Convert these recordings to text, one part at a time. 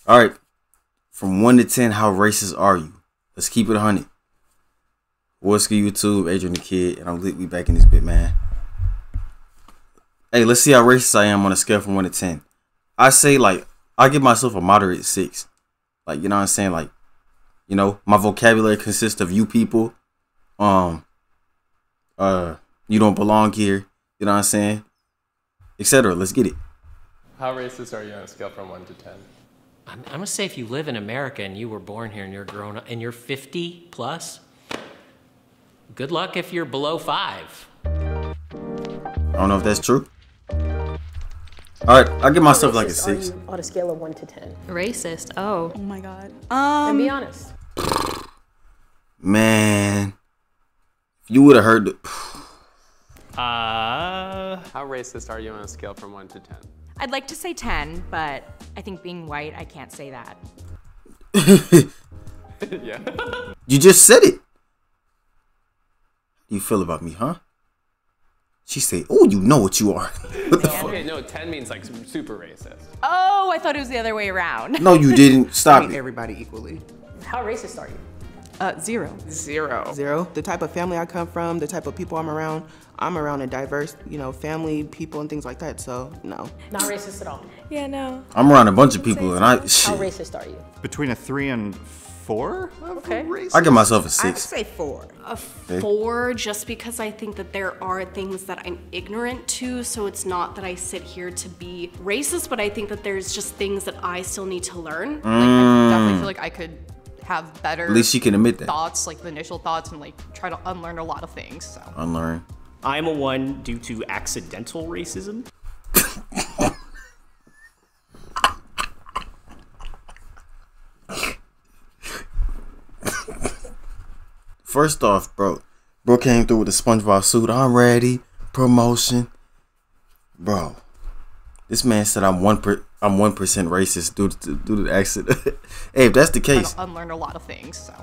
All right. From 1 to 10, how racist are you? Let's keep it 100. What's good, YouTube? Adriannthakidd, and I'm literally back in this bit, man. Hey, let's see how racist I am on a scale from 1 to 10. I say, like, I give myself a moderate 6. Like, you know what I'm saying? Like, you know, my vocabulary consists of you people. You don't belong here. You know what I'm saying? Etc. Let's get it. How racist are you on a scale from 1 to 10? I'm gonna say if you live in America and you were born here and you're grown up and you're 50 plus, good luck if you're below 5. I don't know if that's true. All right, I'll give myself like a 6. Are you on a scale of 1 to 10? Racist. Oh my god. And be honest. Man, if you would have heard the... How racist are you on a scale from 1 to 10? I'd like to say 10, but I think being white, I can't say that. Yeah. You just said it. How do you feel about me, huh? She said, oh, you know what you are. What the fuck? Okay, no, 10 means like super racist. Oh, I thought it was the other way around. No, you didn't. Stop it. Everybody equally. How racist are you? 0. 0. The type of family I come from, the type of people I'm around a diverse, you know, family, people, and things like that. So no. Not racist at all. Yeah, no. I'm around a bunch of people, and How racist are you? Between a 3 and 4? Okay. I give myself a I'd 6. say 4. A 4, just because I think that there are things that I'm ignorant to, so it's not that I sit here to be racist, but I think that there's just things that I still need to learn. Like, I definitely feel like I could have better At least she can admit that. thoughts, like the initial thoughts, and like try to unlearn a lot of things. So Unlearn. I'm a 1 due to accidental racism. First off, bro came through with the SpongeBob suit. I'm ready. Promotion. Bro, this man said I'm 1% racist due to the accident. Hey, if that's the try case, to unlearn a lot of things. So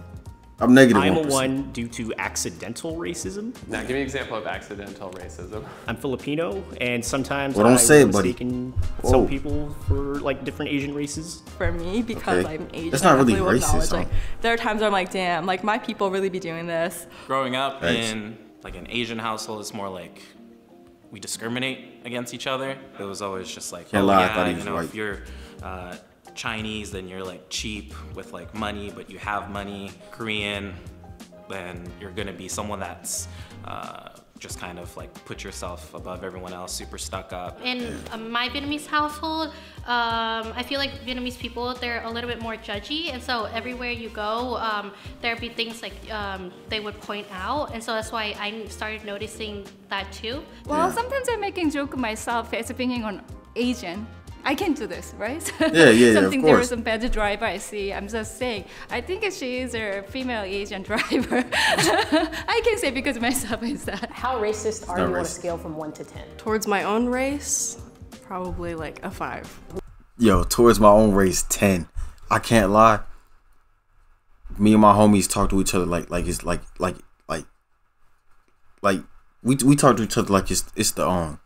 I'm negative I'm 1%. a 1 due to accidental racism. Now, give me an example of accidental racism. I'm Filipino, and sometimes Well, don't say it, buddy. mistaken Whoa. some people for like different Asian races. For me, because Okay. I'm Asian, That's not really I definitely will racist, acknowledge, like, there are times where I'm like, damn, like my people really be doing this. Growing up Thanks. in like an Asian household, it's more like we discriminate against each other. It was always just like, Can't oh lie, I thought yeah, he was you know, white. if you're Chinese, then you're like cheap with like money, but you have money. Korean, then you're gonna be someone that's just kind of like put yourself above everyone else, super stuck up. In my Vietnamese household, I feel like Vietnamese people, they're a little bit more judgy, and so everywhere you go, there'd be things like they would point out, and so that's why I started noticing that too. Well, sometimes I'm making joke of myself as being an Asian. I can do this, right? Yeah, Something of there course. was some bad driver I see. I'm just saying. I think she is a female Asian driver. I can say because myself is that. How racist are not you on a racist. scale from 1 to 10? Towards my own race, probably like a 5. Yo, towards my own race, 10. I can't lie. Me and my homies talk to each other like it's like we talk to each other like it's the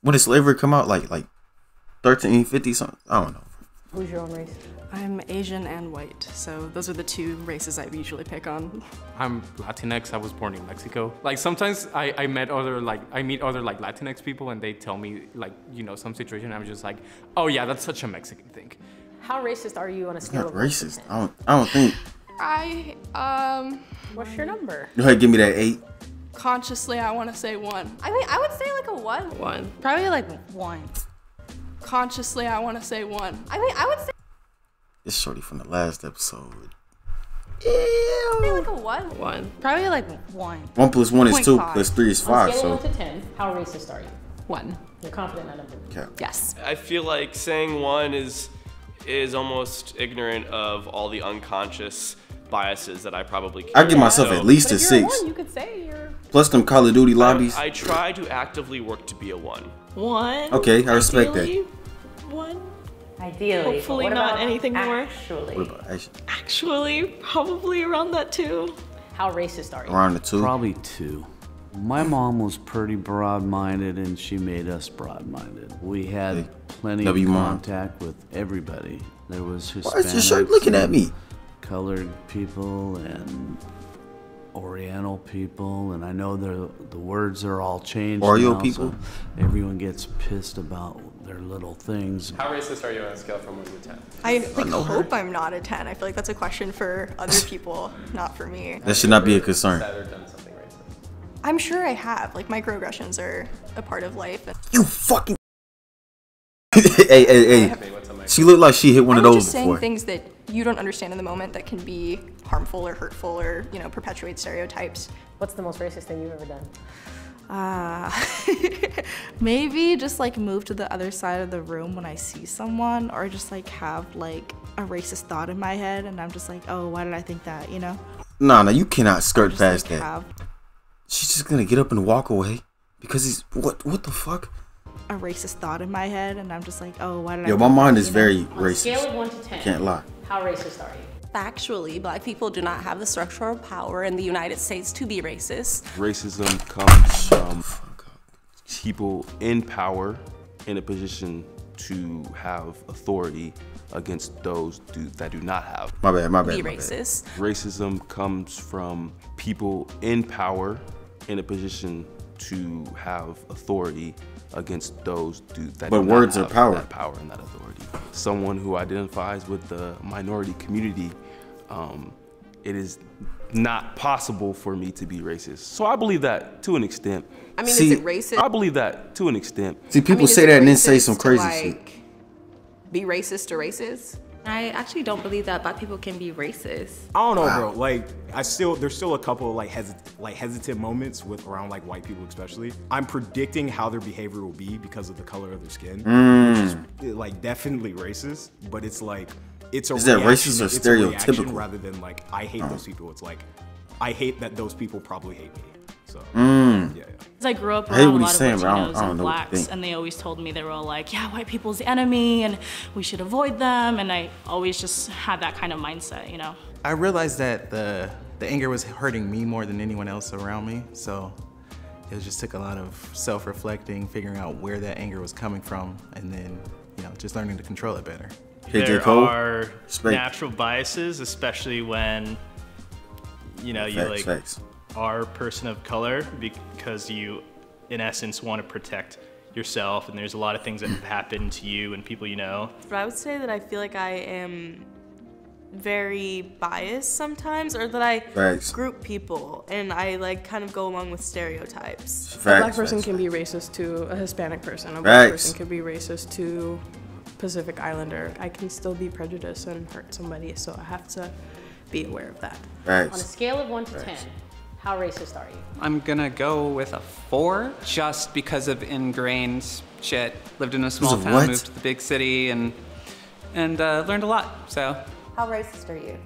when did slavery come out? Like 1350 something? I don't know. Who's your own race? I'm Asian and white, so those are the 2 races I usually pick on. I'm Latinx. I was born in Mexico. Like sometimes I meet other Latinx people, and they tell me like, you know, some situation. I'm just like, oh yeah, that's such a Mexican thing. How racist are you on a It's scale not of 1 to racist. 10? I don't think. What's your number? Go ahead, give me that 8. Consciously, I want to say 1. I mean, I would say like a 1. 1. Probably like 1. Consciously, I want to say 1. I mean, I would say It's shorty from the last episode. like a 1. 1. Probably like 1. 1 plus 1 is 2, 0.5. plus 3 is On a 5. scale of So 1 to 10, how racist are you? 1. You're confident in that number? okay. Yes. I feel like saying 1 is almost ignorant of all the unconscious biases that I probably carry. I give myself at least But a if you're 6. a 1, you could say you're... Plus them Call of Duty lobbies. I try to actively work to be a 1. 1. Okay, I respect that. Ideally, 1. Ideally. Hopefully but what not about anything more. Actually. What about actually? Actually, probably around that too. How racist are you? Around the 2. Probably 2. My mom was pretty broad-minded, and she made us broad-minded. We had plenty of contact with everybody. There was Hispanics. Why is your shirt looking at me? Colored people and Oriental people, and I know the words are all changed Oreo now, people? so everyone gets pissed about their little things. How racist are you on a scale from 1 to 10? I hope I'm not a 10. I feel like that's a question for other people, not for me. That should not be a concern. Said or done something racist? I'm sure I have. Like, microaggressions are a part of life. You fucking. Hey. She looked like she hit one of those just before. saying things that you don't understand in the moment that can be harmful or hurtful or, you know, perpetuate stereotypes. What's the most racist thing you've ever done? Maybe just like move to the other side of the room when I see someone, or just like have like a racist thought in my head and I'm just like, oh, why did I think that, you know? Nah, you cannot skirt Just, past like, that. have She's just gonna get up and walk away because he's what the fuck? a racist thought in my head and I'm just like, oh, why did I Yo, think my mind that, is you know? very On a scale racist. of 1 to 10, Can't lie. how racist are you? Factually, black people do not have the structural power in the United States to be racist. Racism comes from people in power in a position to have authority against those that do not have. My bad. Be racist. Racism comes from people in power in a position to have authority against those that But do words not are have power. that power and that authority. Someone who identifies with the minority community, it is not possible for me to be racist. So I believe that to an extent. I mean, is it racist? I believe that to an extent. See, people say that and then say some crazy shit. Be racist to racist? I actually don't believe that black people can be racist. I don't know, bro. Like, there's still a couple of hesitant moments around like white people, especially. I'm predicting how their behavior will be because of the color of their skin, which is like definitely racist. But it's like it's a Is that reaction, racist or it's a reaction stereotypical? rather than like I hate those people. It's like I hate that those people probably hate me. So yeah. Because I grew up I hate around what a he's lot saying, of but I don't Latinos and know what to blacks, think. and they always told me, they were all like, yeah, white people's the enemy and we should avoid them, and I always just had that kind of mindset, you know? I realized that the anger was hurting me more than anyone else around me, so it just took a lot of self-reflecting, figuring out where that anger was coming from, and then, you know, just learning to control it better. There are natural biases, especially when, you know, Facts. are a person of color, because you, in essence, want to protect yourself, and there's a lot of things that have happened to you and people you know. But I would say that I feel like I am very biased sometimes, or that I group people and I like kind of go along with stereotypes. A black person can be racist to a Hispanic person. A black person can be racist to Pacific Islander. I can still be prejudiced and hurt somebody, so I have to be aware of that. On a scale of 1 to 10, how racist are you? I'm gonna go with a 4, just because of ingrained shit. Lived in a small of town, what? moved to the big city, and learned a lot. So. How racist are you?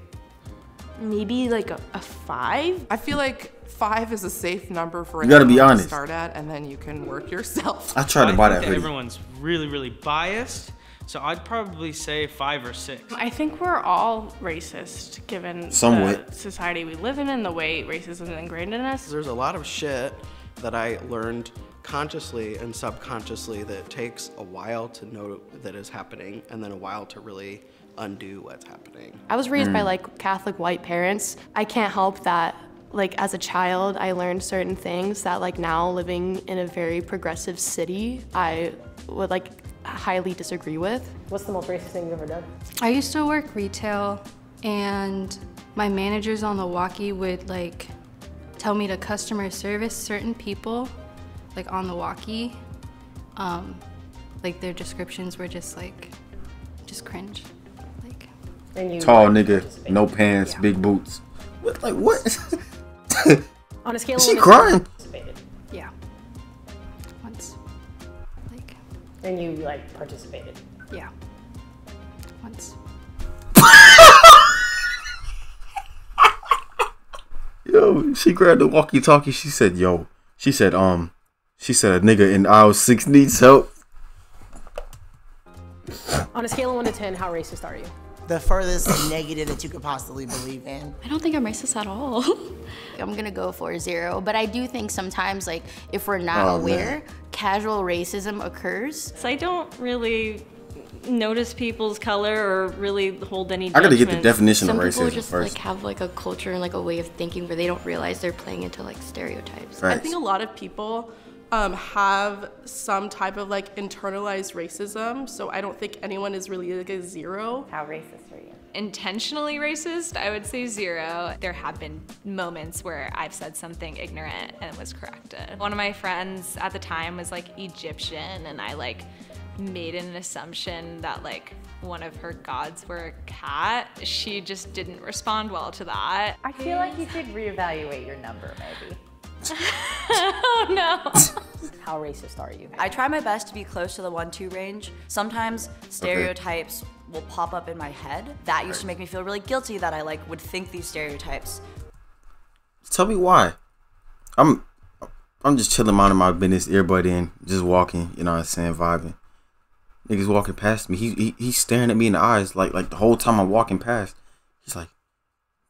Maybe like a 5. I feel like 5 is a safe number for You gotta be anyone to honest. start at, and then you can work yourself. I tried to buy that think hoodie. everyone's really, really biased, so I'd probably say 5 or 6. I think we're all racist, given Somewhat. the society we live in and the way racism is ingrained in us. There's a lot of shit that I learned consciously and subconsciously that takes a while to know that is happening, and then a while to really undo what's happening. I was raised by like Catholic white parents. I can't help that, like as a child, I learned certain things that like now living in a very progressive city, I would like highly disagree with. What's the most racist thing you've ever done? I used to work retail, and my managers on the walkie would like tell me to customer service certain people, like on the walkie. Like their descriptions were just cringe. Tall nigga, no pants, big boots. What? Like what? On a scale Is of she 1 to 10, crying? participated. Yeah. Once. And you like participated. Yeah. Once. Yo, she grabbed the walkie-talkie. She said, "Yo," she said, a nigga in aisle 6 needs help. On a scale of 1 to 10, how racist are you? the furthest negative that you could possibly believe in. I don't think I'm racist at all. I'm gonna go for 0, but I do think sometimes, like, if we're not aware, casual racism occurs. So I don't really notice people's color or really hold any I gotta get the definition of racism Some people just first. like have like a culture and like a way of thinking where they don't realize they're playing into like stereotypes. I think a lot of people have some type of like internalized racism, so I don't think anyone is really like a 0. How racist are you? Intentionally racist, I would say 0. There have been moments where I've said something ignorant and was corrected. One of my friends at the time was like Egyptian, and I like made an assumption that like one of her gods were a cat. She just didn't respond well to that. I feel like you should reevaluate your number, maybe. Oh no. How racist are you? I try my best to be close to the 1-2 range. Sometimes stereotypes will pop up in my head. That used to make me feel really guilty that I like would think these stereotypes. Tell me why. I'm just chilling, minding my business, earbud in, just walking, you know what I'm saying, vibing. Niggas walking past me. He's staring at me in the eyes like the whole time I'm walking past. He's like,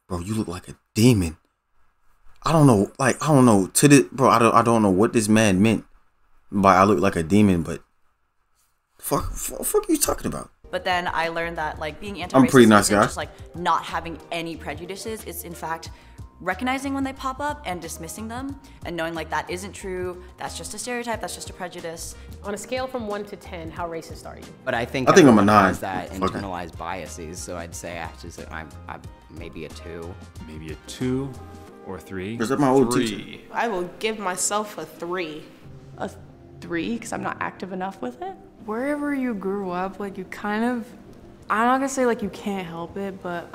bro, you look like a demon. I don't know. To this, bro, I don't know what this man meant by I look like a demon, but fuck are you talking about? But then I learned that like being I'm a pretty anti-racist nice isn't guy. just like not having any prejudices. It's in fact recognizing when they pop up and dismissing them and knowing like that isn't true. That's just a stereotype. That's just a prejudice. On a scale from 1 to 10, how racist are you? But I think I'm a everyone 9. has that Okay. internalized biases, so I'd say I'm maybe a 2. Maybe a 2 or 3. Is that my old 3. teacher? I will give myself a 3. A 3, because I'm not active enough with it. Wherever you grew up, like you kind of, I'm not gonna say like you can't help it, but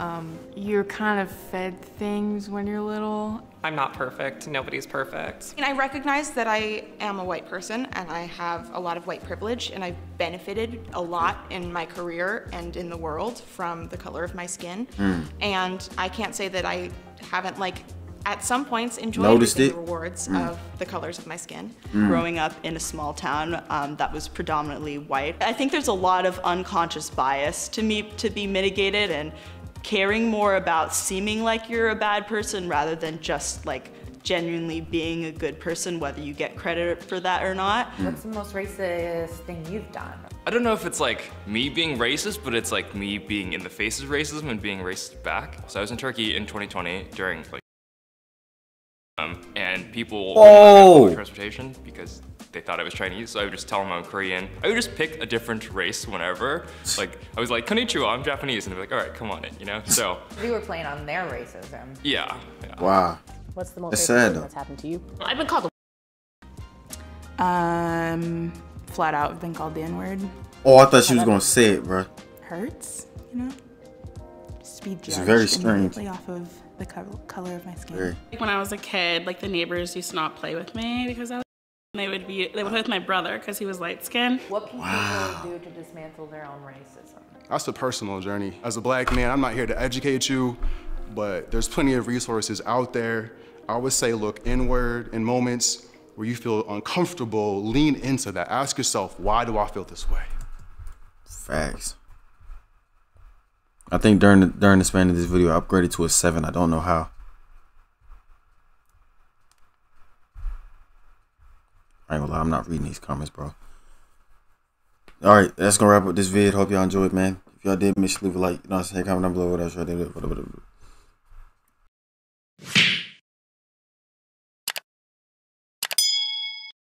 you're kind of fed things when you're little. I'm not perfect. Nobody's perfect. And I recognize that I am a white person and I have a lot of white privilege and I've benefited a lot in my career and in the world from the color of my skin. And I can't say that I haven't like at some points enjoyed the rewards of the colors of my skin. Growing up in a small town that was predominantly white, I think there's a lot of unconscious bias to be mitigated, and caring more about seeming like you're a bad person rather than just like genuinely being a good person, whether you get credit for that or not. What's the most racist thing you've done? I don't know if it's like me being racist, but it's like me being in the face of racism and being racist back. So I was in Turkey in 2020 during like and people public transportation because they thought I was Chinese, so I would just tell them I'm Korean. I would just pick a different race whenever. Like I was like, "Konnichiwa, I'm Japanese," and they'd be like, "All right, come on in," you know. So You were playing on their racism. yeah. Wow. What's the most That's racist sad, thing though. that's happened to you? I've been called flat out, I've been called the N-word. Oh, I thought she was gonna say it, bro. Hurts, you know? Just be It's judged very strange. immediately off of the color of my skin. Very. When I was a kid, like the neighbors used to not play with me because I was, they would play with my brother because he was light skinned. What can people do to dismantle their own racism? That's a personal journey. As a black man, I'm not here to educate you, but there's plenty of resources out there. I would say look inward in moments where you feel uncomfortable, lean into that. Ask yourself, why do I feel this way? Facts. I think during the span of this video, I upgraded to a 7. I don't know how. I ain't gonna lie, I'm not reading these comments, bro. Alright, that's gonna wrap up this vid. Hope y'all enjoyed, man. If y'all did, make sure to leave a like. You know what I'm saying? Comment down below what else y'all did.